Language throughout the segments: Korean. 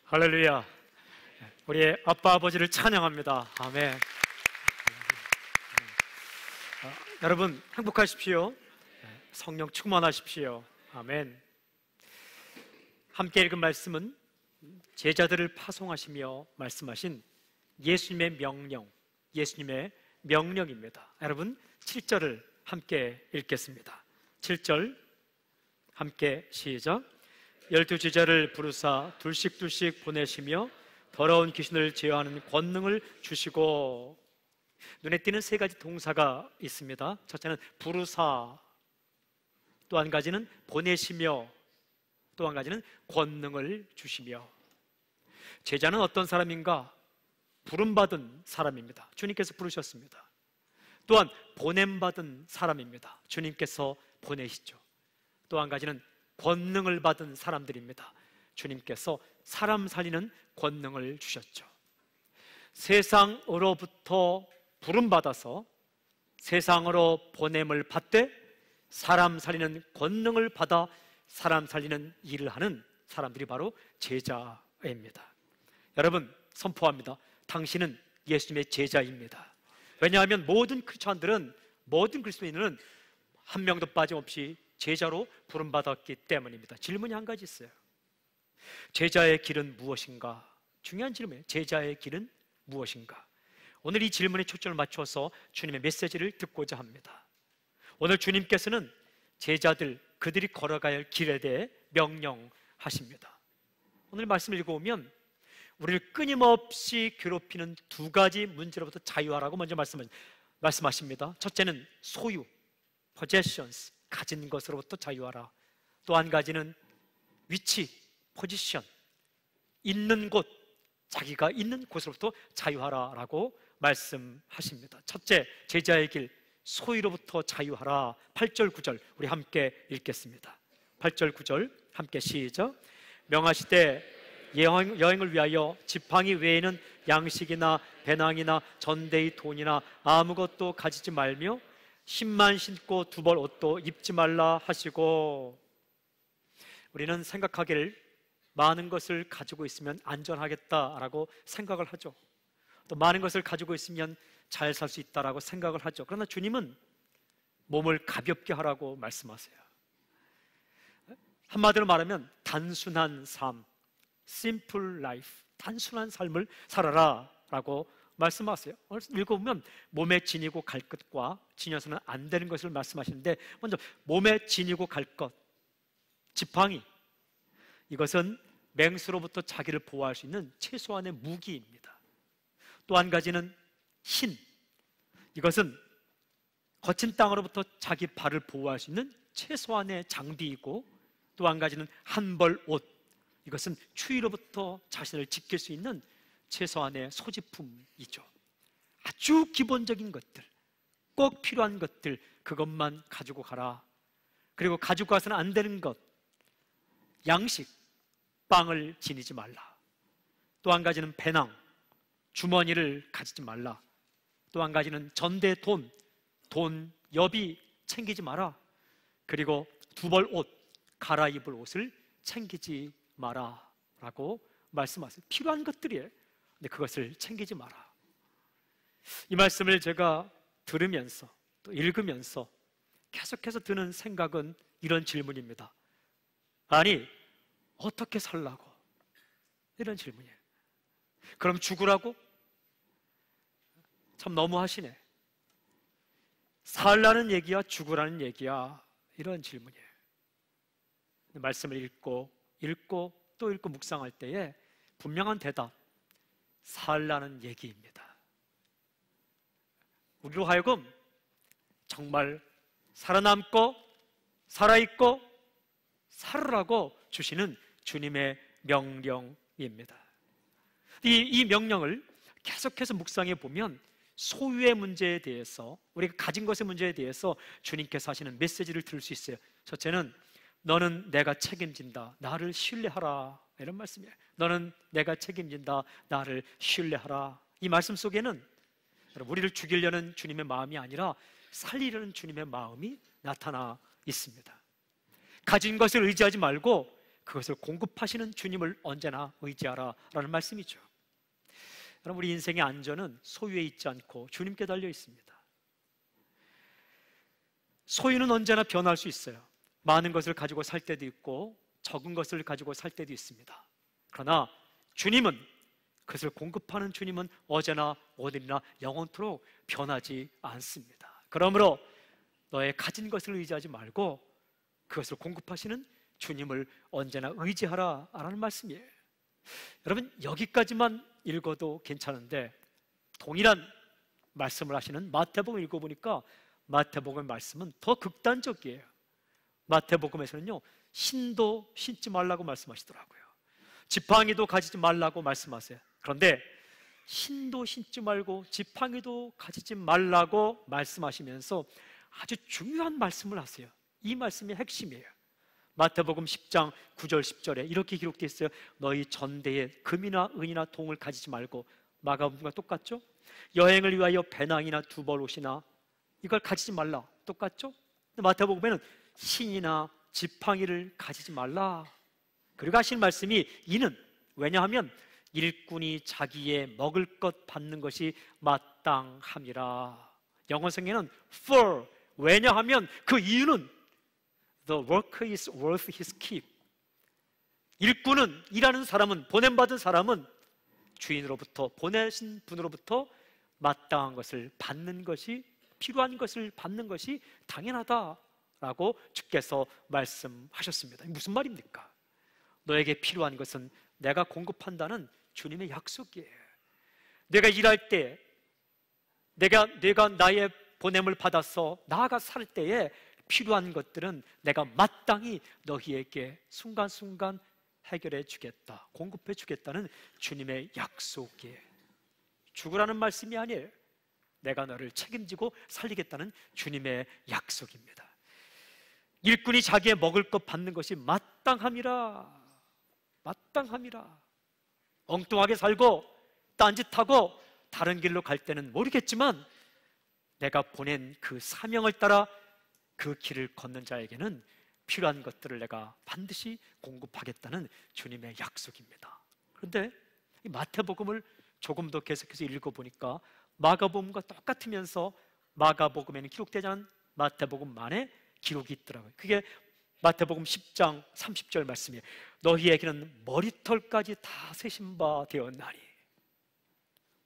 할렐루야. 우리의 아빠 아버지를 찬양합니다. 아멘. 여러분 행복하십시오. 성령 충만하십시오. 아멘. 함께 읽은 말씀은 제자들을 파송하시며 말씀하신 예수님의 명령입니다. 여러분 7절을 함께 읽겠습니다. 7절 함께 시작. 12제자를 부르사 둘씩 보내시며 더러운 귀신을 제어하는 권능을 주시고. 눈에 띄는 세 가지 동사가 있습니다. 첫째는 부르사, 또 한 가지는 보내시며, 또 한 가지는 권능을 주시며. 제자는 어떤 사람인가? 부름받은 사람입니다. 주님께서 부르셨습니다. 또한 보냄받은 사람입니다. 주님께서 보내시죠. 또 한 가지는 권능을 받은 사람들입니다. 주님께서 사람 살리는 권능을 주셨죠. 세상으로부터 부름받아서 세상으로 보냄을 받되 사람 살리는 권능을 받아 사람 살리는 일을 하는 사람들이 바로 제자입니다. 여러분 선포합니다. 당신은 예수님의 제자입니다. 왜냐하면 모든 크리스찬들은, 모든 그리스도인은 한 명도 빠짐없이 제자로 부름받았기 때문입니다. 질문이 한 가지 있어요. 제자의 길은 무엇인가? 중요한 질문이에요. 제자의 길은 무엇인가? 오늘 이 질문에 초점을 맞춰서 주님의 메시지를 듣고자 합니다. 오늘 주님께서는 제자들, 그들이 걸어가야 할 길에 대해 명령하십니다. 오늘 말씀을 읽어보면 우리를 끊임없이 괴롭히는 두 가지 문제로부터 자유하라고 먼저 말씀하십니다. 첫째는 소유, possessions, 가진 것으로부터 자유하라. 또 한 가지는 위치, 포지션, 있는 곳, 자기가 있는 곳으로부터 자유하라라고 말씀하십니다. 첫째, 제자의 길, 소유로부터 자유하라. 8절 9절 우리 함께 읽겠습니다. 8절 9절 함께 시작. 명하시되 여행을 위하여 지팡이 외에는 양식이나 배낭이나 전대의 돈이나 아무것도 가지지 말며 신만 신고 두 벌 옷도 입지 말라 하시고. 우리는 생각하기를 많은 것을 가지고 있으면 안전하겠다라고 생각을 하죠. 또 많은 것을 가지고 있으면 잘 살 수 있다라고 생각을 하죠. 그러나 주님은 몸을 가볍게 하라고 말씀하세요. 한마디로 말하면 단순한 삶, simple life, 단순한 삶을 살아라 라고 말씀하세요. 오늘 읽어보면 몸에 지니고 갈 것과 지녀서는 안 되는 것을 말씀하시는데, 먼저 몸에 지니고 갈 것, 지팡이, 이것은 맹수로부터 자기를 보호할 수 있는 최소한의 무기입니다. 또 한 가지는 신, 이것은 거친 땅으로부터 자기 발을 보호할 수 있는 최소한의 장비이고, 또 한 가지는 한 벌 옷, 이것은 추위로부터 자신을 지킬 수 있는 최소한의 소지품이죠. 아주 기본적인 것들, 꼭 필요한 것들, 그것만 가지고 가라. 그리고 가지고 가서는 안 되는 것, 양식, 빵을 지니지 말라. 또 한 가지는 배낭, 주머니를 가지지 말라. 또 한 가지는 전대 돈, 여비 챙기지 마라. 그리고 두 벌 옷, 갈아입을 옷을 챙기지 마라 라고 말씀하세요. 필요한 것들이에요. 근데 그것을 챙기지 마라. 이 말씀을 제가 들으면서 또 읽으면서 계속해서 드는 생각은 이런 질문입니다. 아니, 어떻게 살라고? 이런 질문이에요. 그럼 죽으라고? 참 너무하시네. 살라는 얘기야, 죽으라는 얘기야, 이런 질문이에요. 말씀을 읽고 또 읽고 묵상할 때에 분명한 대답, 살라는 얘기입니다. 우리로 하여금 정말 살아남고 살아있고 살으라고 주시는 주님의 명령입니다. 이 명령을 계속해서 묵상해 보면 소유의 문제에 대해서, 우리가 가진 것의 문제에 대해서 주님께서 하시는 메시지를 들을 수 있어요. 첫째는 너는 내가 책임진다, 나를 신뢰하라, 이런 말씀이에요. 너는 내가 책임진다, 나를 신뢰하라. 이 말씀 속에는 우리를 죽이려는 주님의 마음이 아니라 살리려는 주님의 마음이 나타나 있습니다. 가진 것을 의지하지 말고 그것을 공급하시는 주님을 언제나 의지하라 라는 말씀이죠. 여러분, 우리 인생의 안전은 소유에 있지 않고 주님께 달려 있습니다. 소유는 언제나 변할 수 있어요. 많은 것을 가지고 살 때도 있고 적은 것을 가지고 살 때도 있습니다. 그러나 주님은, 그것을 공급하는 주님은 언제나 오늘이나 영원토록 변하지 않습니다. 그러므로 너의 가진 것을 의지하지 말고 그것을 공급하시는 주님을 언제나 의지하라 라는 말씀이에요. 여러분, 여기까지만 읽어도 괜찮은데 동일한 말씀을 하시는 마태복음 읽어보니까 마태복음의 말씀은 더 극단적이에요. 마태복음에서는요, 신도 신지 말라고 말씀하시더라고요. 지팡이도 가지지 말라고 말씀하세요. 그런데 신도 신지 말고 지팡이도 가지지 말라고 말씀하시면서 아주 중요한 말씀을 하세요. 이 말씀이 핵심이에요. 마태복음 10장 9절 10절에 이렇게 기록되어 있어요. 너희 전대에 금이나 은이나 동을 가지지 말고, 마가복음과 똑같죠? 여행을 위하여 배낭이나 두벌 옷이나 이걸 가지지 말라, 똑같죠? 마태복음에는 신이나 지팡이를 가지지 말라. 그리고 하신 말씀이 이는, 왜냐하면 일꾼이 자기의 먹을 것 받는 것이 마땅함이라. 영어 성경에는 for, 왜냐하면, 그 이유는 the worker is worth his keep. 일꾼은, 일하는 사람은, 보냄받은 사람은 주인으로부터, 보내신 분으로부터 마땅한 것을 받는 것이, 필요한 것을 받는 것이 당연하다라고 주께서 말씀하셨습니다. 무슨 말입니까? 너에게 필요한 것은 내가 공급한다는 주님의 약속이에요. 내가 일할 때, 내가 나의 보냄을 받아서 나아가 살 때에 필요한 것들은 내가 마땅히 너희에게 순간순간 해결해 주겠다, 공급해 주겠다는 주님의 약속이에요. 죽으라는 말씀이 아니에요. 내가 너를 책임지고 살리겠다는 주님의 약속입니다. 일꾼이 자기의 먹을 것 받는 것이 마땅함이라. 마땅함이라. 엉뚱하게 살고 딴짓하고 다른 길로 갈 때는 모르겠지만 내가 보낸 그 사명을 따라 그 길을 걷는 자에게는 필요한 것들을 내가 반드시 공급하겠다는 주님의 약속입니다. 그런데 이 마태복음을 조금 더 계속해서 읽어보니까 마가복음과 똑같으면서 마가복음에는 기록되지 않은 마태복음만의 기록이 있더라고요. 그게 마태복음 10장 30절 말씀이에요. 너희에게는 머리털까지 다 세신 바 되었나니.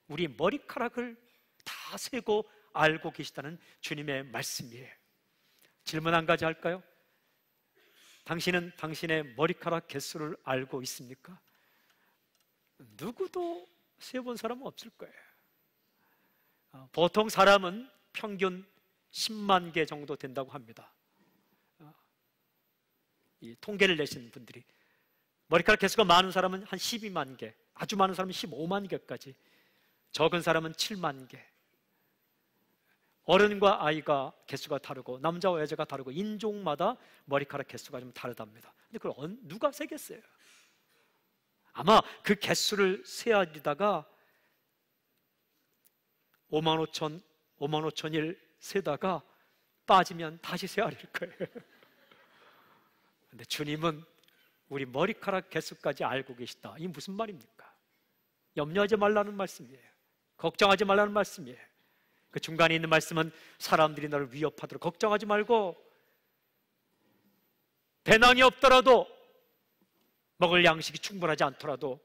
우리 머리카락을 다 세고 알고 계시다는 주님의 말씀이에요. 질문 한 가지 할까요? 당신은 당신의 머리카락 개수를 알고 있습니까? 누구도 세본 사람은 없을 거예요. 보통 사람은 평균 10만 개 정도 된다고 합니다. 이 통계를 내신 분들이, 머리카락 개수가 많은 사람은 한 12만 개, 아주 많은 사람은 15만 개까지, 적은 사람은 7만 개. 어른과 아이가 개수가 다르고 남자와 여자가 다르고 인종마다 머리카락 개수가 좀 다르답니다. 근데 그걸 누가 세겠어요? 아마 그 개수를 세야되다가 5만 5천일 세다가 빠지면 다시 세야 될 거예요. 근데 주님은 우리 머리카락 개수까지 알고 계시다. 이게 무슨 말입니까? 염려하지 말라는 말씀이에요. 걱정하지 말라는 말씀이에요. 그 중간에 있는 말씀은 사람들이 너를 위협하도록 걱정하지 말고, 배낭이 없더라도, 먹을 양식이 충분하지 않더라도,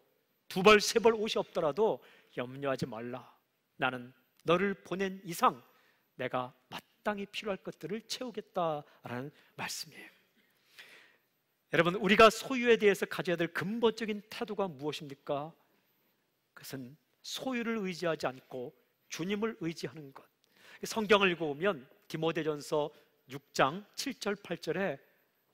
2벌 3벌 옷이 없더라도 염려하지 말라. 나는 너를 보낸 이상 내가 마땅히 필요할 것들을 채우겠다라는 말씀이에요. 여러분, 우리가 소유에 대해서 가져야 될 근본적인 태도가 무엇입니까? 그것은 소유를 의지하지 않고 주님을 의지하는 것. 성경을 읽어보면 디모데전서 6장 7절 8절에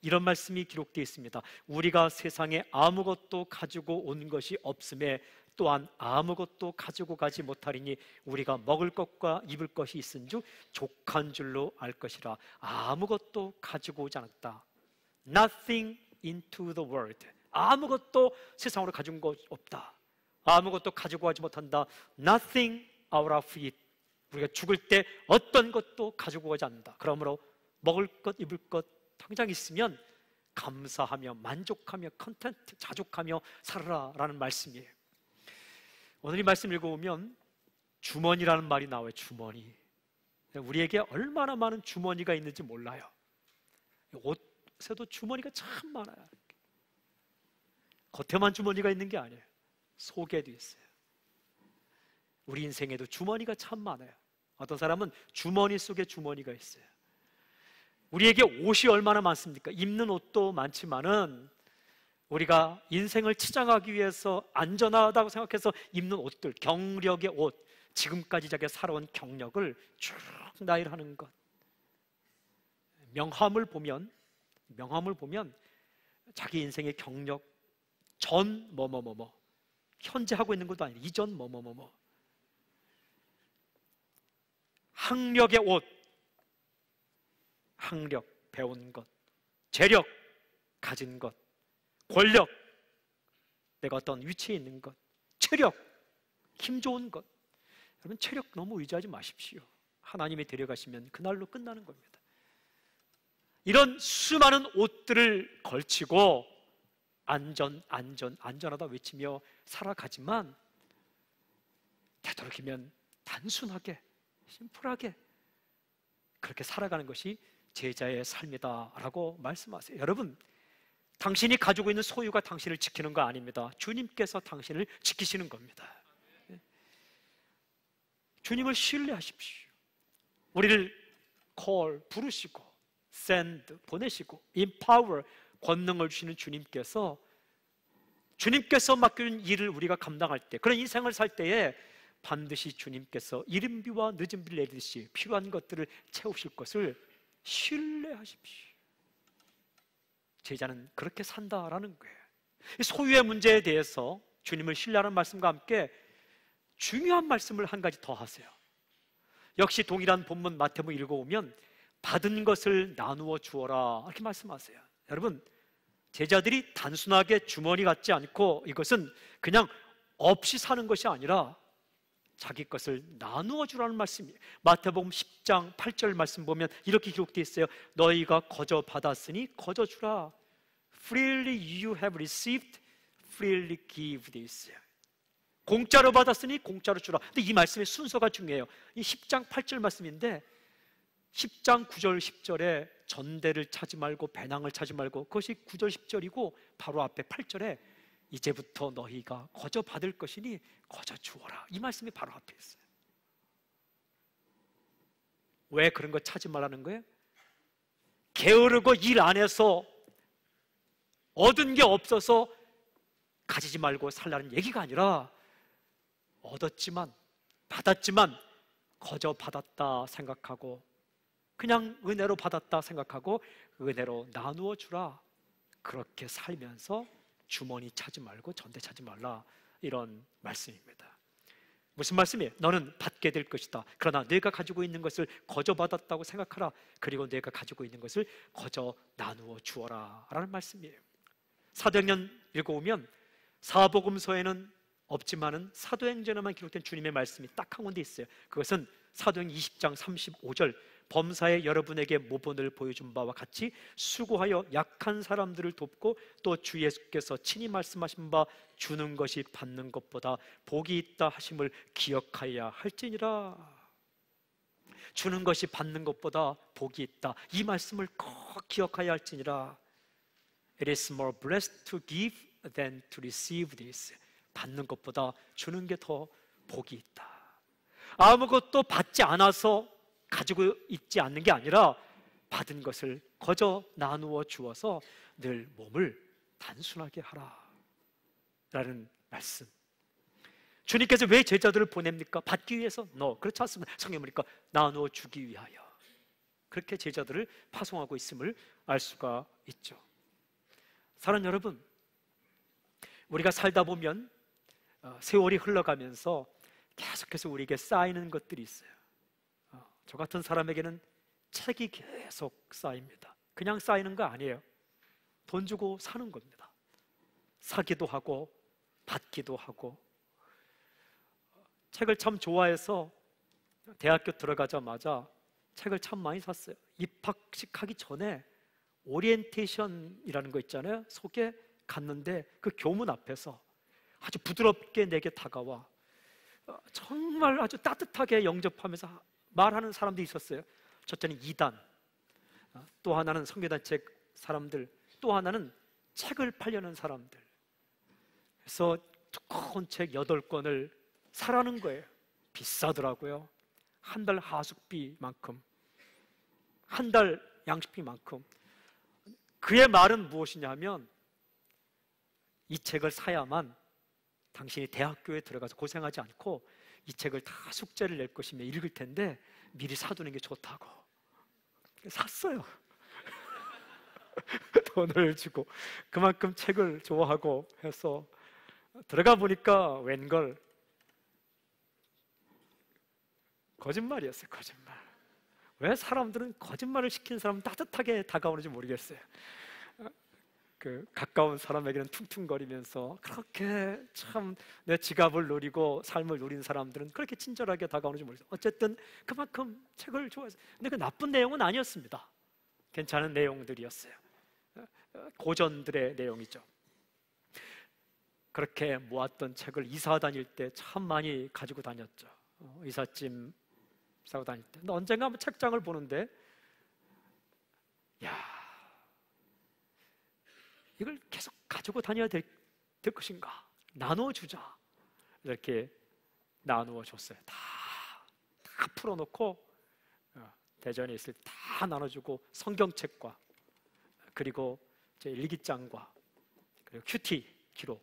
이런 말씀이 기록되어 있습니다. 우리가 세상에 아무것도 가지고 온 것이 없음에 또한 아무것도 가지고 가지 못하리니 우리가 먹을 것과 입을 것이 있은즉 족한 줄로 알 것이라. 아무것도 가지고 오지 않았다. Nothing into the world. 아무것도 세상으로 가진 것 없다. 아무것도 가지고 가지 못한다. Nothing out of it. 우리가 죽을 때 어떤 것도 가지고 가지 않는다. 그러므로 먹을 것, 입을 것 당장 있으면 감사하며 만족하며 컨텐트, 자족하며 살아라라는 말씀이에요. 오늘 이 말씀 읽어보면 주머니라는 말이 나와요. 주머니. 우리에게 얼마나 많은 주머니가 있는지 몰라요. 옷에도 주머니가 참 많아요. 겉에만 주머니가 있는 게 아니에요. 속에도 있어요. 우리 인생에도 주머니가 참 많아요. 어떤 사람은 주머니 속에 주머니가 있어요. 우리에게 옷이 얼마나 많습니까? 입는 옷도 많지만은 우리가 인생을 치장하기 위해서 안전하다고 생각해서 입는 옷들, 경력의 옷, 지금까지 자기가 살아온 경력을 쭉 나열하는 것. 명함을 보면 자기 인생의 경력, 전 뭐뭐뭐뭐, 현재 하고 있는 것도 아니고 이전 뭐뭐뭐뭐. 학력의 옷, 학력, 배운 것, 재력, 가진 것, 권력, 내가 어떤 위치에 있는 것, 체력, 힘 좋은 것. 여러분, 체력 너무 의지하지 마십시오. 하나님이 데려가시면 그날로 끝나는 겁니다. 이런 수많은 옷들을 걸치고 안전하다 외치며 살아가지만 되도록이면 단순하게, 심플하게 그렇게 살아가는 것이 제자의 삶이다라고 말씀하세요. 여러분, 당신이 가지고 있는 소유가 당신을 지키는 거 아닙니다. 주님께서 당신을 지키시는 겁니다. 주님을 신뢰하십시오. 우리를 부르시고 send, 보내시고 empower, 권능을 주시는 주님께서 맡겨준 일을 우리가 감당할 때, 그런 인생을 살 때에 반드시 주님께서 이른비와 늦은비를 내리듯이 필요한 것들을 채우실 것을 신뢰하십시오. 제자는 그렇게 산다라는 거예요. 소유의 문제에 대해서 주님을 신뢰하는 말씀과 함께 중요한 말씀을 한 가지 더 하세요. 역시 동일한 본문 마태복음 읽어보면 받은 것을 나누어 주어라 이렇게 말씀하세요. 여러분, 제자들이 단순하게 주머니 같지 않고 이것은 그냥 없이 사는 것이 아니라 자기 것을 나누어 주라는 말씀이에요. 마태복음 10장 8절 말씀 보면 이렇게 기록되어 있어요. 너희가 거저 받았으니 거저 주라. Freely you have received, freely give 되어 있어요. 공짜로 받았으니 공짜로 주라. 근데 이 말씀의 순서가 중요해요. 이 10장 8절 말씀인데 10장 9절 10절에 전대를 차지 말고 배낭을 차지 말고, 그것이 9절 10절이고 바로 앞에 8절에 이제부터 너희가 거저 받을 것이니 거저 주어라, 이 말씀이 바로 앞에 있어요. 왜 그런 거 차지 말라는 거예요? 게으르고 일 안 해서 얻은 게 없어서 가지지 말고 살라는 얘기가 아니라 얻었지만 받았지만 거저 받았다 생각하고, 그냥 은혜로 받았다 생각하고 은혜로 나누어 주라. 그렇게 살면서 주머니 차지 말고 전대 차지 말라, 이런 말씀입니다. 무슨 말씀이에요? 너는 받게 될 것이다. 그러나 내가 가지고 있는 것을 거저 받았다고 생각하라. 그리고 내가 가지고 있는 것을 거저 나누어 주어라 라는 말씀이에요. 사도행전 읽어보면 사복음서에는 없지만은 사도행전에만 기록된 주님의 말씀이 딱 한 군데 있어요. 그것은 사도행전 20장 35절, 범사에 여러분에게 모본을 보여준 바와 같이 수고하여 약한 사람들을 돕고 또 주 예수께서 친히 말씀하신 바 주는 것이 받는 것보다 복이 있다 하심을 기억하여야 할지니라. 주는 것이 받는 것보다 복이 있다, 이 말씀을 꼭 기억하여야 할지니라. It is more blessed to give than to receive this. 받는 것보다 주는 게 더 복이 있다. 아무것도 받지 않아서 가지고 있지 않는 게 아니라 받은 것을 거저 나누어 주어서 늘 몸을 단순하게 하라 라는 말씀. 주님께서 왜 제자들을 보냅니까? 받기 위해서? 그렇지 않습니다. 성경 보니까 나누어 주기 위하여. 그렇게 제자들을 파송하고 있음을 알 수가 있죠. 사랑하는 여러분, 우리가 살다 보면 세월이 흘러가면서 계속해서 우리에게 쌓이는 것들이 있어요. 저 같은 사람에게는 책이 계속 쌓입니다. 그냥 쌓이는 거 아니에요. 돈 주고 사는 겁니다. 사기도 하고 받기도 하고. 책을 참 좋아해서 대학교 들어가자마자 책을 참 많이 샀어요. 입학식 하기 전에 오리엔테이션이라는 거 있잖아요. 속에 갔는데 그 교문 앞에서 아주 부드럽게 내게 다가와 정말 아주 따뜻하게 영접하면서 말하는 사람들이 있었어요. 첫째는 이단, 또 하나는 선교단체 사람들, 또 하나는 책을 팔려는 사람들. 그래서 두꺼운 책 8권을 사라는 거예요. 비싸더라고요. 한 달 하숙비만큼, 한 달 양식비만큼. 그의 말은 무엇이냐면 이 책을 사야만 당신이 대학교에 들어가서 고생하지 않고 이 책을 다 숙제를 낼 것이며 읽을 텐데 미리 사두는 게 좋다고. 샀어요. 돈을 주고 그만큼 책을 좋아하고 해서 들어가 보니까 웬걸 거짓말이었어요. 거짓말. 왜 사람들은 거짓말을 시키는 사람은 따뜻하게 다가오는지 모르겠어요. 그 가까운 사람에게는 퉁퉁거리면서 그렇게 참 내 지갑을 노리고 삶을 누리는 사람들은 그렇게 친절하게 다가오는지 모르겠어요. 어쨌든 그만큼 책을 좋아해서. 근데 그 나쁜 내용은 아니었습니다. 괜찮은 내용들이었어요. 고전들의 내용이죠. 그렇게 모았던 책을 이사 다닐 때 참 많이 가지고 다녔죠. 이삿짐 싸고 다닐 때. 근데 언젠가 한번 책장을 보는데 야, 이걸 계속 가지고 다녀야 될 것인가? 나눠주자. 이렇게 나누어 줬어요. 다 풀어놓고 대전에 있을 때 다 나눠주고 성경책과 그리고 제 일기장과 그리고 큐티 기록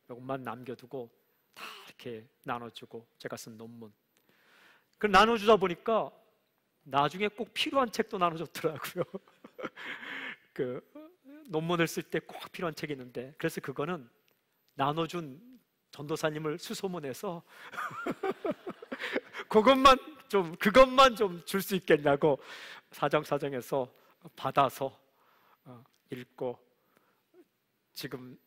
이것만 남겨두고 다 이렇게 나눠주고 제가 쓴 논문. 그 나눠주다 보니까 나중에 꼭 필요한 책도 나눠줬더라고요. 그 논문을 쓸 때 꼭 필요한 책이 있는데 그래서 그거는 나눠준 전도사님을 수소문해서 그것만 좀 줄 수 있겠냐고 사정사정해서 받아서 읽고 지금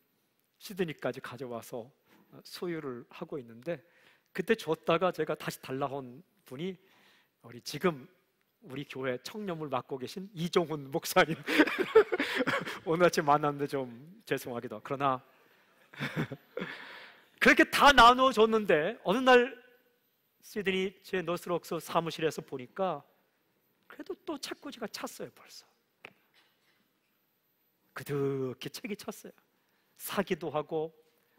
시드니까지 가져와서 소유를 하고 있는데 그때 줬다가 제가 다시 달라온 분이 지금 우리 교회 청년을 맡고 계신 이종훈 목사님. 오늘 아침 만났는데 좀 죄송하기도 하고. 그러나 그렇게 다 나눠줬는데 어느 날 시드니 제 노스록스 사무실에서 보니까 그래도 또 책꽂이가 찼어요. 벌써 그득히 책이 찼어요. 사기도 하고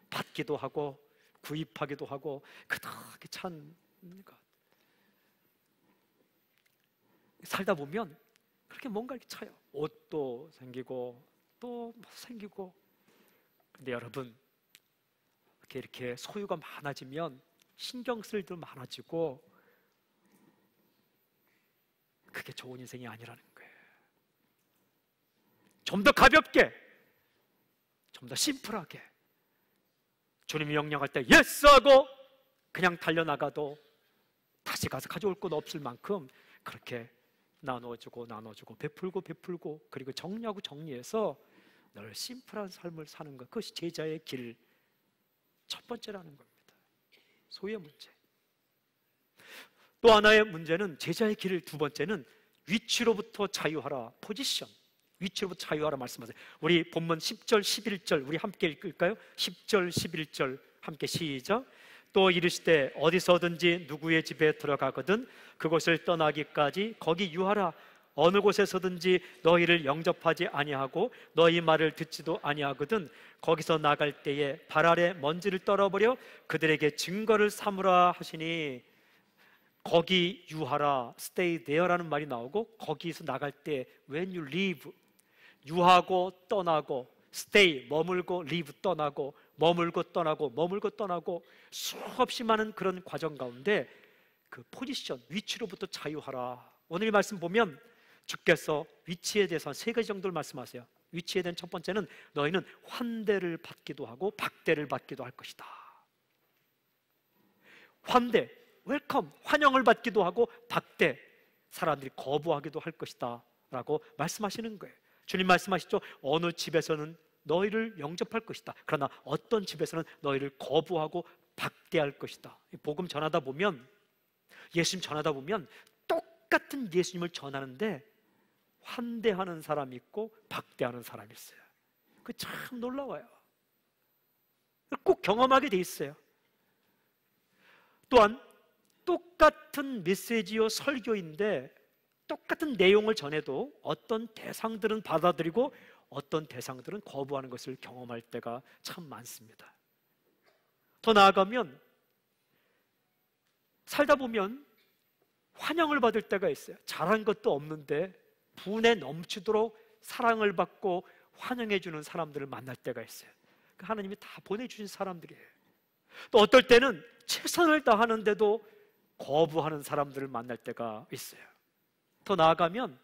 받기도 하고 구입하기도 하고 그득히 찬 것. 살다 보면 그렇게 뭔가 이렇게 차요. 옷도 생기고 또 생기고. 근데 여러분 이렇게 소유가 많아지면 신경 쓸 일도 많아지고 그게 좋은 인생이 아니라는 거예요. 좀 더 가볍게, 좀 더 심플하게 주님이 명령할 때 예스 하고 그냥 달려나가도 다시 가서 가져올 것 없을 만큼 그렇게 나눠주고 베풀고 그리고 정리하고 정리해서 늘 심플한 삶을 사는 것, 그것이 제자의 길 첫 번째라는 겁니다. 소유의 문제. 또 하나의 문제는 제자의 길 두 번째는 위치로부터 자유하라. 포지션. 위치로부터 자유하라 말씀하세요. 우리 본문 10절 11절 우리 함께 읽을까요? 10절 11절 함께 시작. 또 이르시되 어디서든지 누구의 집에 들어가거든 그곳을 떠나기까지 거기 유하라. 어느 곳에서든지 너희를 영접하지 아니하고 너희 말을 듣지도 아니하거든 거기서 나갈 때에 발 아래 먼지를 떨어버려 그들에게 증거를 삼으라 하시니. 거기 유하라, stay there라는 말이 나오고 거기서 나갈 때 when you leave, 유하고 떠나고 stay, 머물고 leave, 떠나고 머물고 떠나고 머물고 떠나고 수없이 많은 그런 과정 가운데 그 포지션, 위치로부터 자유하라. 오늘 이 말씀 보면 주께서 위치에 대해서 세 가지 정도를 말씀하세요. 위치에 대한 첫 번째는 너희는 환대를 받기도 하고 박대를 받기도 할 것이다. 환대, 웰컴, 환영을 받기도 하고 박대, 사람들이 거부하기도 할 것이다 라고 말씀하시는 거예요. 주님 말씀하시죠. 어느 집에서는 너희를 영접할 것이다. 그러나 어떤 집에서는 너희를 거부하고 박대할 것이다. 복음 전하다 보면, 예수님 전하다 보면 똑같은 예수님을 전하는데 환대하는 사람이 있고 박대하는 사람이 있어요. 그 참 놀라워요. 꼭 경험하게 돼 있어요. 또한 똑같은 메시지요 설교인데 똑같은 내용을 전해도 어떤 대상들은 받아들이고 어떤 대상들은 거부하는 것을 경험할 때가 참 많습니다. 더 나아가면 살다 보면 환영을 받을 때가 있어요. 잘한 것도 없는데 분에 넘치도록 사랑을 받고 환영해 주는 사람들을 만날 때가 있어요. 하나님이 다 보내주신 사람들이에요. 또 어떨 때는 최선을 다하는데도 거부하는 사람들을 만날 때가 있어요. 더 나아가면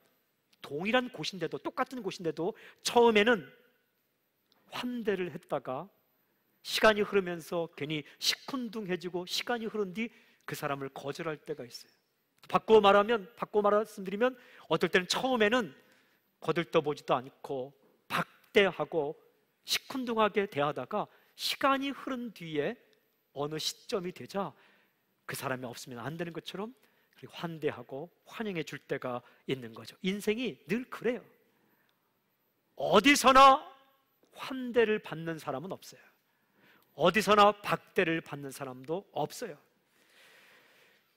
동일한 곳인데도, 똑같은 곳인데도 처음에는 환대를 했다가 시간이 흐르면서 괜히 시큰둥해지고 시간이 흐른 뒤 그 사람을 거절할 때가 있어요. 바꿔 말씀드리면 어떨 때는 처음에는 거들떠보지도 않고 박대하고 시큰둥하게 대하다가 시간이 흐른 뒤에 어느 시점이 되자 그 사람이 없으면 안 되는 것처럼 환대하고 환영해 줄 때가 있는 거죠. 인생이 늘 그래요. 어디서나 환대를 받는 사람은 없어요. 어디서나 박대를 받는 사람도 없어요.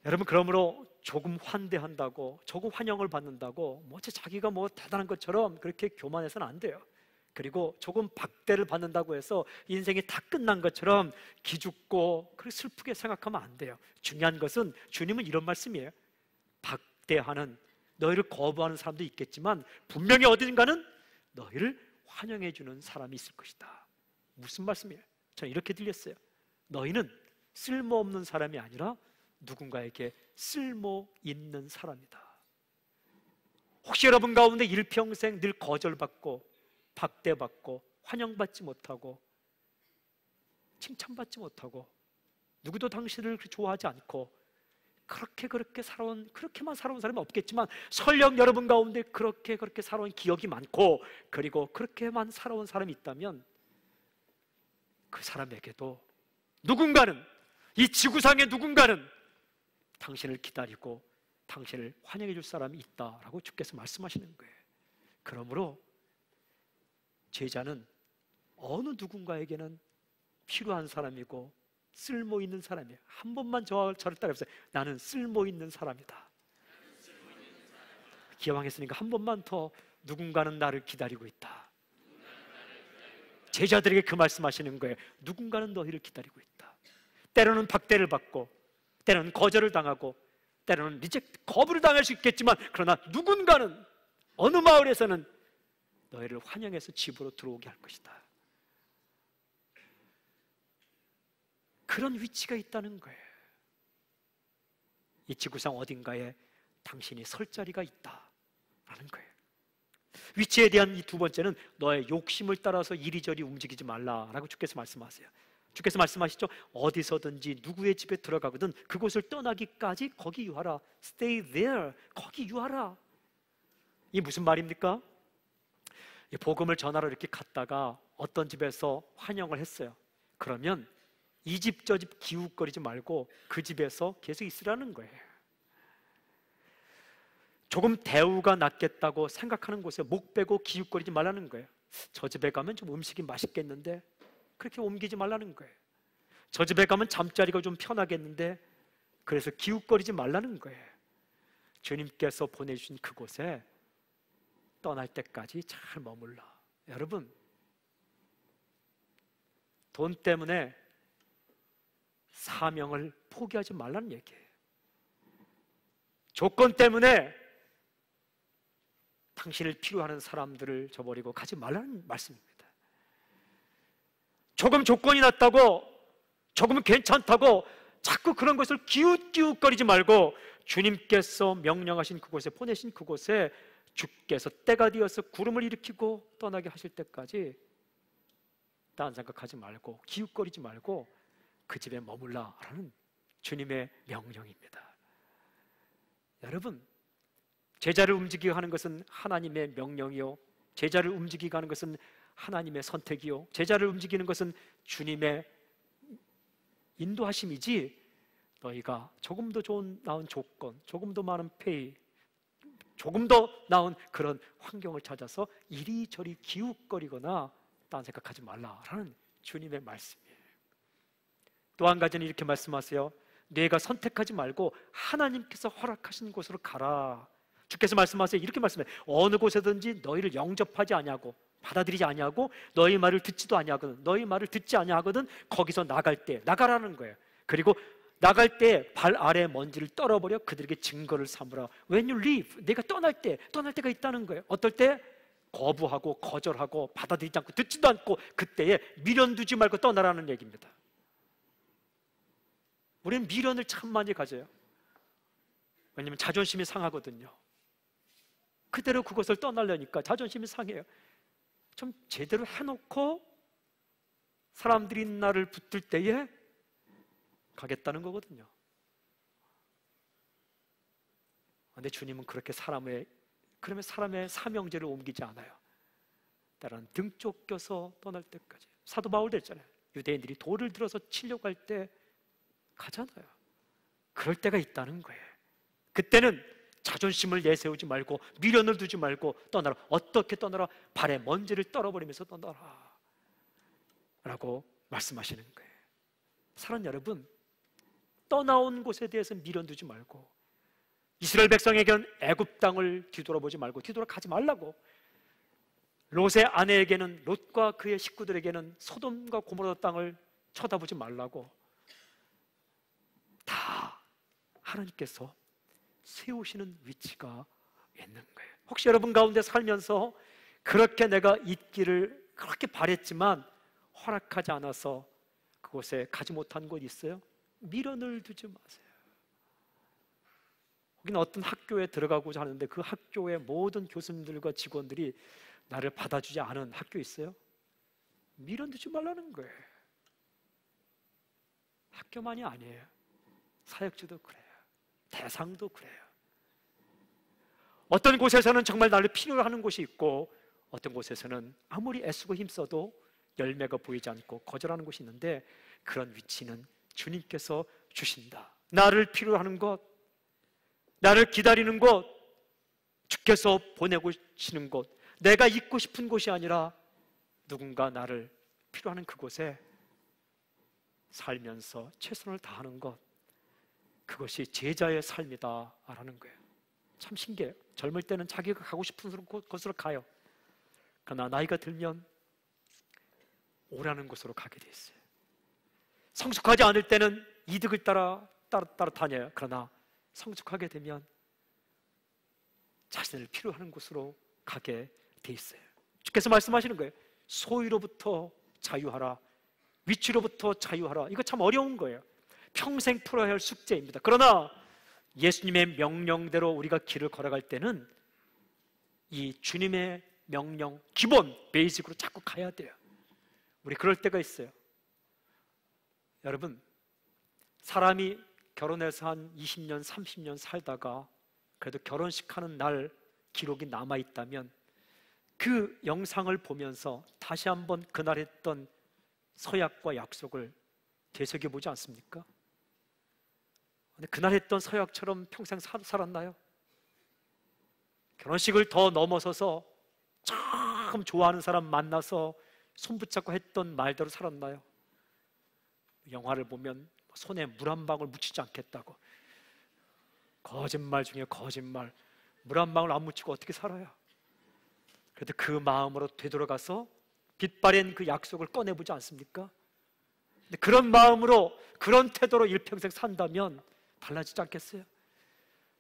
여러분, 그러므로 조금 환대한다고, 조금 환영을 받는다고 자기가 대단한 것처럼 그렇게 교만해서는 안 돼요. 그리고 조금 박대를 받는다고 해서 인생이 다 끝난 것처럼 기죽고 그렇게 슬프게 생각하면 안 돼요. 중요한 것은 주님은 이런 말씀이에요. 박대하는, 너희를 거부하는 사람도 있겠지만 분명히 어딘가는 너희를 환영해 주는 사람이 있을 것이다. 무슨 말씀이에요? 저는 이렇게 들렸어요. 너희는 쓸모없는 사람이 아니라 누군가에게 쓸모 있는 사람이다. 혹시 여러분 가운데 일평생 늘 거절받고 박대받고 환영받지 못하고 칭찬받지 못하고 누구도 당신을 좋아하지 않고 그렇게만 살아온 사람이 없겠지만 설령 여러분 가운데 그렇게 살아온 기억이 많고 그리고 그렇게만 살아온 사람이 있다면 그 사람에게도 누군가는, 이 지구상의 누군가는 당신을 기다리고 당신을 환영해 줄 사람이 있다라고 주께서 말씀하시는 거예요. 그러므로 제자는 어느 누군가에게는 필요한 사람이고 쓸모 있는 사람이에요. 한 번만 저를 따라해보세요. 나는 쓸모 있는 사람이다. 기왕했으니까 한 번만 더, 누군가는 나를 기다리고 있다. 제자들에게 그 말씀하시는 거예요. 누군가는 너희를 기다리고 있다. 때로는 박대를 받고 때로는 거절을 당하고 때로는 거부를 당할 수 있겠지만 그러나 누군가는, 어느 마을에서는 너희를 환영해서 집으로 들어오게 할 것이다. 그런 위치가 있다는 거예요. 이 지구상 어딘가에 당신이 설 자리가 있다라는 거예요. 위치에 대한 이 두 번째는 너의 욕심을 따라서 이리저리 움직이지 말라라고 주께서 말씀하세요. 주께서 말씀하시죠. 어디서든지 누구의 집에 들어가거든 그곳을 떠나기까지 거기 유하라. Stay there. 거기 유하라. 이게 무슨 말입니까? 복음을 전하러 이렇게 갔다가 어떤 집에서 환영을 했어요. 그러면 이 집 저 집 기웃거리지 말고 그 집에서 계속 있으라는 거예요. 조금 대우가 낮겠다고 생각하는 곳에 목 빼고 기웃거리지 말라는 거예요. 저 집에 가면 좀 음식이 맛있겠는데 그렇게 옮기지 말라는 거예요. 저 집에 가면 잠자리가 좀 편하겠는데 그래서 기웃거리지 말라는 거예요. 주님께서 보내주신 그곳에 떠날 때까지 잘 머물러. 여러분, 돈 때문에 사명을 포기하지 말라는 얘기예요. 조건 때문에 당신을 필요하는 사람들을 저버리고 가지 말라는 말씀입니다. 조금 조건이 낮다고, 조금 괜찮다고 자꾸 그런 것을 기웃기웃거리지 말고 주님께서 명령하신 그곳에, 보내신 그곳에 주께서 때가 되어서 구름을 일으키고 떠나게 하실 때까지 딴 생각하지 말고 기웃거리지 말고 그 집에 머물라라는 주님의 명령입니다. 여러분, 제자를 움직이게 하는 것은 하나님의 명령이요, 제자를 움직이게 하는 것은 하나님의 선택이요, 제자를 움직이는 것은 주님의 인도하심이지 너희가 조금 더 나은 조건, 조금 더 많은 페이, 조금 더 나은 그런 환경을 찾아서 이리저리 기웃거리거나 딴 생각하지 말라라는 주님의 말씀이에요. 또 한 가지는 이렇게 말씀하세요. 내가 선택하지 말고 하나님께서 허락하신 곳으로 가라. 주께서 말씀하세요. 이렇게 말씀해요. 어느 곳에든지 너희를 영접하지 아니하고 받아들이지 아니하고 너희 말을 듣지도 아니하거든, 너희 말을 듣지 아니하거든 거기서 나갈 때 나가라는 거예요. 그리고 나갈 때 발 아래 먼지를 떨어버려 그들에게 증거를 삼으라. When you leave, 내가 떠날 때가 있다는 거예요. 어떨 때? 거부하고 거절하고 받아들이지 않고 듣지도 않고 그때에 미련 두지 말고 떠나라는 얘기입니다. 우리는 미련을 참 많이 가져요. 왜냐하면 자존심이 상하거든요. 그대로 그것을 떠나려니까 자존심이 상해요. 좀 제대로 해놓고 사람들이 나를 붙들 때에 가겠다는 거거든요. 그런데 주님은 그렇게 그러면 사람의 사명제를 옮기지 않아요. 따라는 등 쫓겨서 떠날 때까지. 사도 바울도 했잖아요. 유대인들이 돌을 들어서 치려고 할 때 가잖아요. 그럴 때가 있다는 거예요. 그때는 자존심을 내세우지 말고 미련을 두지 말고 떠나라. 어떻게 떠나라? 발에 먼지를 떨어버리면서 떠나라 라고 말씀하시는 거예요. 사랑하는 여러분, 떠나온 곳에 대해서 미련 두지 말고, 이스라엘 백성에게는 애굽 땅을 뒤돌아보지 말고 뒤돌아가지 말라고, 롯의 아내에게는, 롯과 그의 식구들에게는 소돔과 고모라 땅을 쳐다보지 말라고, 다 하나님께서 세우시는 위치가 있는 거예요. 혹시 여러분 가운데 살면서 그렇게 내가 있기를 그렇게 바랬지만 허락하지 않아서 그곳에 가지 못한 곳 있어요? 미련을 두지 마세요. 거기는 어떤 학교에 들어가고자 하는데 그 학교의 모든 교수님들과 직원들이 나를 받아주지 않은 학교 있어요? 미련 두지 말라는 거예요. 학교만이 아니에요. 사역지도 그래요. 대상도 그래요. 어떤 곳에서는 정말 나를 필요로 하는 곳이 있고 어떤 곳에서는 아무리 애쓰고 힘써도 열매가 보이지 않고 거절하는 곳이 있는데 그런 위치는 주님께서 주신다. 나를 필요로 하는 곳, 나를 기다리는 곳, 주께서 보내고 계시는 곳, 내가 있고 싶은 곳이 아니라 누군가 나를 필요하는 그곳에 살면서 최선을 다하는 것, 그것이 제자의 삶이다라는 거예요. 참 신기해요. 젊을 때는 자기가 가고 싶은 곳으로 가요. 그러나 나이가 들면 오라는 곳으로 가게 돼 있어요. 성숙하지 않을 때는 이득을 따라 다녀요. 그러나 성숙하게 되면 자신을 필요하는 곳으로 가게 돼 있어요. 주께서 말씀하시는 거예요. 소유로부터 자유하라, 위치로부터 자유하라. 이거 참 어려운 거예요. 평생 풀어야 할 숙제입니다. 그러나 예수님의 명령대로 우리가 길을 걸어갈 때는 이 주님의 명령, 기본, 베이직으로 자꾸 가야 돼요. 우리 그럴 때가 있어요. 여러분, 사람이 결혼해서 한 20년, 30년 살다가 그래도 결혼식 하는 날 기록이 남아있다면 그 영상을 보면서 다시 한번 그날 했던 서약과 약속을 되새겨보지 않습니까? 근데 그날 했던 서약처럼 평생 살았나요? 결혼식을 더 넘어서서 참 좋아하는 사람 만나서 손붙잡고 했던 말대로 살았나요? 영화를 보면 손에 물 한 방울 묻히지 않겠다고, 거짓말 중에 거짓말, 물 한 방울 안 묻히고 어떻게 살아요? 그래도 그 마음으로 되돌아가서 빛바랜 그 약속을 꺼내보지 않습니까? 근데 그런 마음으로, 그런 태도로 일평생 산다면 달라지지 않겠어요?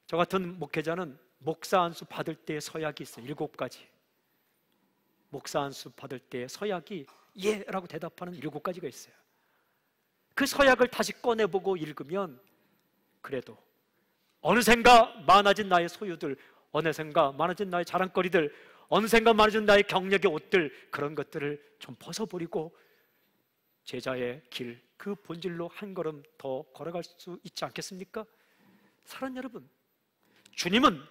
저 같은 목회자는 목사 안수 받을 때의 서약이 있어요. 7가지. 목사 안수 받을 때의 서약이 예 라고 대답하는 7가지가 있어요. 그 서약을 다시 꺼내보고 읽으면 그래도 어느샌가 많아진 나의 소유들, 어느샌가 많아진 나의 자랑거리들, 어느샌가 많아진 나의 경력의 옷들, 그런 것들을 좀 벗어버리고 제자의 길, 그 본질로 한 걸음 더 걸어갈 수 있지 않겠습니까? 사랑하는 여러분, 주님은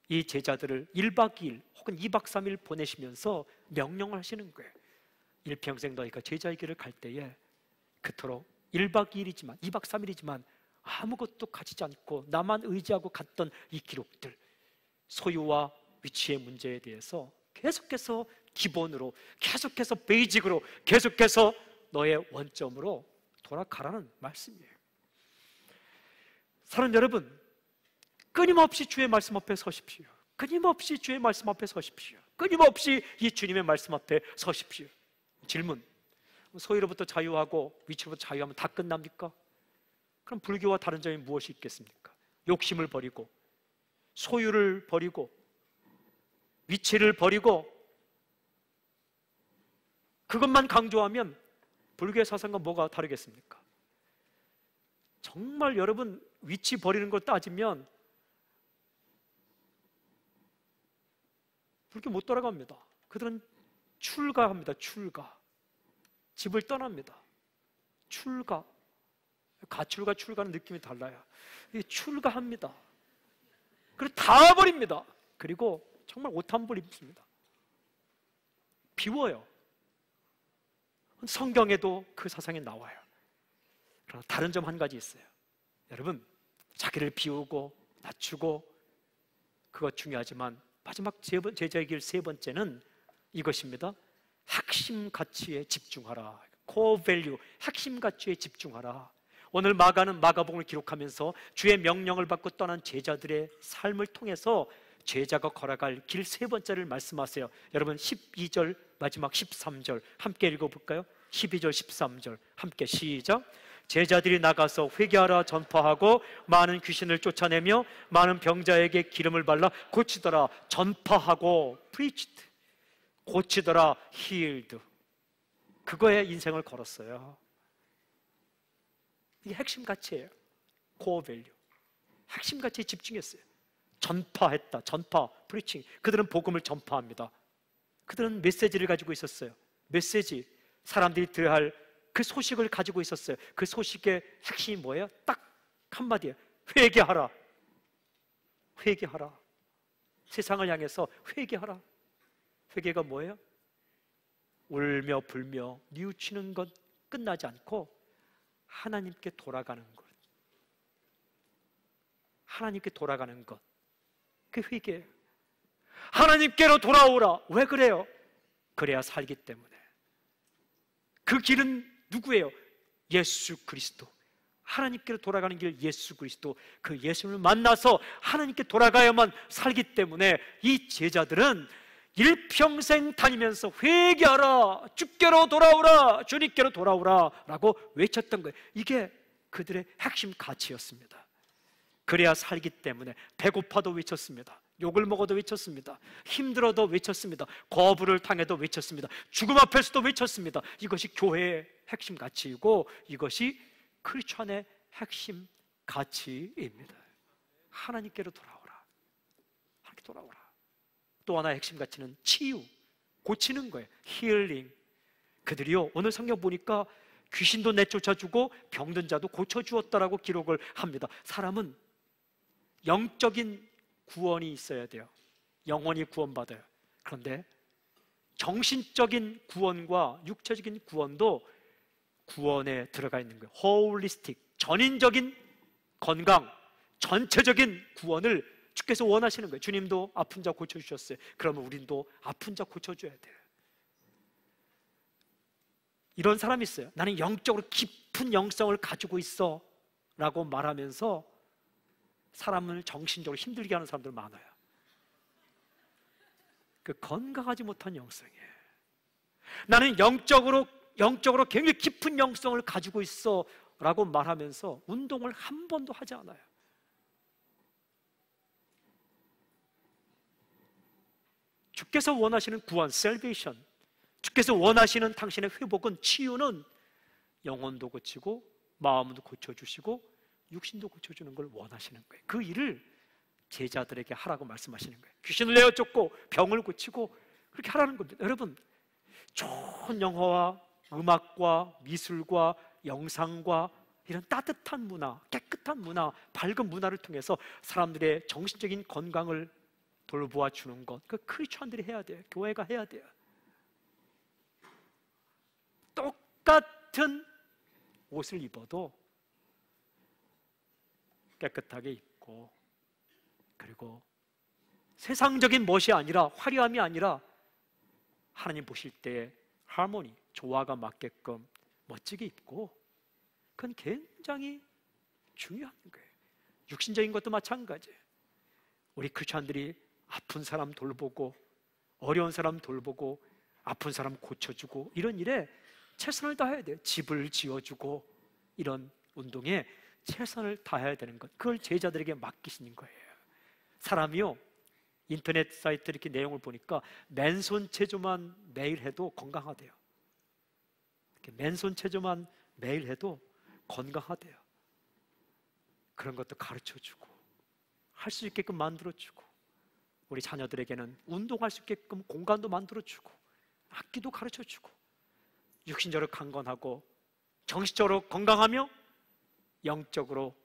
이 제자들을 1박 2일 혹은 2박 3일 보내시면서 명령을 하시는 거예요. 일평생 너희가 제자의 길을 갈 때에 그토록 1박 2일이지만 2박 3일이지만 아무것도 가지지 않고 나만 의지하고 갔던 이 기록들, 소유와 위치의 문제에 대해서 계속해서 기본으로, 계속해서 베이직으로, 계속해서 너의 원점으로 돌아가라는 말씀이에요. 사랑하는 여러분, 끊임없이 주의 말씀 앞에 서십시오. 끊임없이 주의 말씀 앞에 서십시오. 끊임없이 이 주님의 말씀 앞에 서십시오. 질문: 소유로부터 자유하고 위치로부터 자유하면 다 끝납니까? 그럼 불교와 다른 점이 무엇이 있겠습니까? 욕심을 버리고, 소유를 버리고, 위치를 버리고, 그것만 강조하면 불교의 사상과 뭐가 다르겠습니까? 정말 여러분, 위치 버리는 걸 따지면 불교 못 돌아갑니다. 그들은 출가합니다. 출가. 집을 떠납니다. 출가. 가출과 출가는 느낌이 달라요. 출가합니다. 그리고 다 버립니다. 그리고 정말 옷 한 벌 입습니다. 비워요. 성경에도 그 사상이 나와요. 그러나 다른 점 한 가지 있어요. 여러분, 자기를 비우고 낮추고 그것 중요하지만 마지막 제자의 길 세 번째는 이것입니다. 핵심 가치에 집중하라. Core value, 핵심 가치에 집중하라. 오늘 마가는 마가복음을 기록하면서 주의 명령을 받고 떠난 제자들의 삶을 통해서 제자가 걸어갈 길 세 번째를 말씀하세요. 여러분, 12절 마지막 13절 함께 읽어볼까요? 12절 13절 함께 시작. 제자들이 나가서 회개하라 전파하고 많은 귀신을 쫓아내며 많은 병자에게 기름을 발라 고치더라. 전파하고 preached, 고치더라 healed. 그거에 인생을 걸었어요. 이게 핵심 가치예요. core value. 핵심 가치에 집중했어요. 전파했다. 전파, preaching. 그들은 복음을 전파합니다. 그들은 메시지를 가지고 있었어요. 메시지, 사람들이 들어야 할 그 소식을 가지고 있었어요. 그 소식의 핵심이 뭐예요? 딱 한마디예요. 회개하라. 회개하라. 세상을 향해서 회개하라. 회개가 뭐예요? 울며 불며 뉘우치는 것 끝나지 않고 하나님께 돌아가는 것. 하나님께 돌아가는 것. 그 회개예요. 하나님께로 돌아오라. 왜 그래요? 그래야 살기 때문에. 그 길은 누구예요? 예수 그리스도. 하나님께로 돌아가는 길 예수 그리스도. 그 예수를 만나서 하나님께 돌아가야만 살기 때문에 이 제자들은 일평생 다니면서 회개하라, 주께로 돌아오라, 주님께로 돌아오라 라고 외쳤던 거예요. 이게 그들의 핵심 가치였습니다. 그래야 살기 때문에 배고파도 외쳤습니다. 욕을 먹어도 외쳤습니다. 힘들어도 외쳤습니다. 거부를 당해도 외쳤습니다. 죽음 앞에서도 외쳤습니다. 이것이 교회의 핵심 가치이고 이것이 크리스천의 핵심 가치입니다. 하나님께로 돌아오라. 하나님께 돌아오라. 또 하나의 핵심 가치는 치유, 고치는 거예요. 힐링. 그들이요, 오늘 성경 보니까 귀신도 내쫓아주고 병든 자도 고쳐주었다라고 기록을 합니다. 사람은 영적인 구원이 있어야 돼요. 영혼이 구원받아요. 그런데 정신적인 구원과 육체적인 구원도 구원에 들어가 있는 거예요. 홀리스틱, 전인적인 건강, 전체적인 구원을 주께서 원하시는 거예요. 주님도 아픈 자 고쳐주셨어요. 그러면 우리도 아픈 자 고쳐줘야 돼요. 이런 사람이 있어요. 나는 영적으로 깊은 영성을 가지고 있어 라고 말하면서 사람을 정신적으로 힘들게 하는 사람들 많아요. 그 건강하지 못한 영성이에요. 나는 영적으로 굉장히 깊은 영성을 가지고 있어 라고 말하면서 운동을 한 번도 하지 않아요. 주께서 원하시는 구원, salvation, 주께서 원하시는 당신의 회복은, 치유는 영혼도 고치고 마음도 고쳐주시고 육신도 고쳐주는 걸 원하시는 거예요. 그 일을 제자들에게 하라고 말씀하시는 거예요. 귀신을 내어 쫓고 병을 고치고 그렇게 하라는 겁니다. 여러분, 좋은 영화와 음악과 미술과 영상과 이런 따뜻한 문화, 깨끗한 문화, 밝은 문화를 통해서 사람들의 정신적인 건강을 돌보아 주는 것, 그 크리스천들이 해야 돼요. 교회가 해야 돼요. 똑같은 옷을 입어도 깨끗하게 입고, 그리고 세상적인 멋이 아니라, 화려함이 아니라 하나님 보실 때의 하모니, 조화가 맞게끔 멋지게 입고, 그건 굉장히 중요한 거예요. 육신적인 것도 마찬가지예요. 우리 크리스찬들이 아픈 사람 돌보고, 어려운 사람 돌보고, 아픈 사람 고쳐주고, 이런 일에 최선을 다해야 돼요. 집을 지어주고, 이런 운동에 최선을 다해야 되는 것, 그걸 제자들에게 맡기시는 거예요. 사람이요, 인터넷 사이트 이렇게 내용을 보니까 맨손 체조만 매일 해도 건강하대요. 이렇게 맨손 체조만 매일 해도 건강하대요. 그런 것도 가르쳐주고, 할 수 있게끔 만들어주고, 우리 자녀들에게는 운동할 수 있게끔 공간도 만들어주고, 악기도 가르쳐주고, 육신적으로 강건하고 정신적으로 건강하며 영적으로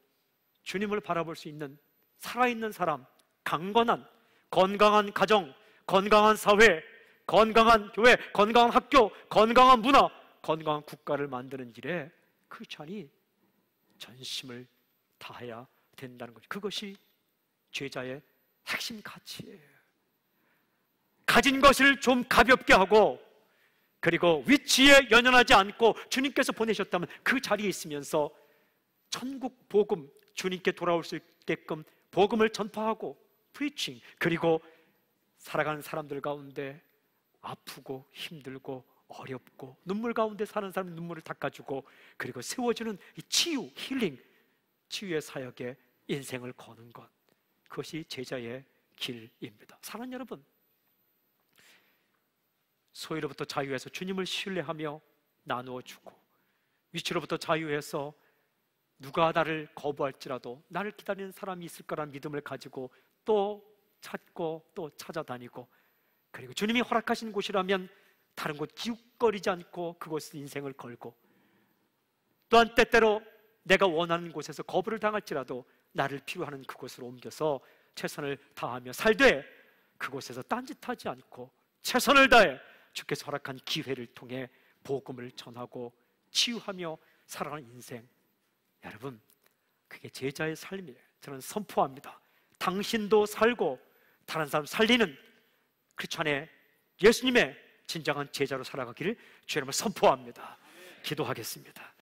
주님을 바라볼 수 있는 살아있는 사람, 강건한, 건강한 가정, 건강한 사회, 건강한 교회, 건강한 학교, 건강한 문화, 건강한 국가를 만드는 일에 크리스찬이 전심을 다해야 된다는 거죠. 그것이 제자의 핵심 가치예요. 가진 것을 좀 가볍게 하고, 그리고 위치에 연연하지 않고 주님께서 보내셨다면 그 자리에 있으면서 천국 복음, 주님께 돌아올 수 있게끔 복음을 전파하고, 프리칭, 그리고 살아가는 사람들 가운데 아프고 힘들고 어렵고 눈물 가운데 사는 사람 눈물을 닦아주고, 그리고 세워주는 이 치유, 힐링, 치유의 사역에 인생을 거는 것, 그것이 제자의 길입니다. 사랑하는 여러분, 소유로부터 자유해서 주님을 신뢰하며 나누어주고, 위치로부터 자유해서 누가 나를 거부할지라도 나를 기다리는 사람이 있을 거라는 믿음을 가지고 또 찾고 또 찾아다니고, 그리고 주님이 허락하신 곳이라면 다른 곳 기웃거리지 않고 그곳에 인생을 걸고, 또한 때때로 내가 원하는 곳에서 거부를 당할지라도 나를 필요하는 그곳으로 옮겨서 최선을 다하며 살되, 그곳에서 딴짓하지 않고 최선을 다해 주께서 허락한 기회를 통해 복음을 전하고 치유하며 살아가는 인생, 여러분, 그게 제자의 삶이에요. 저는 선포합니다. 당신도 살고 다른 사람 살리는 크리스찬의, 예수님의 진정한 제자로 살아가기를 주의 이름으로 선포합니다. 기도하겠습니다.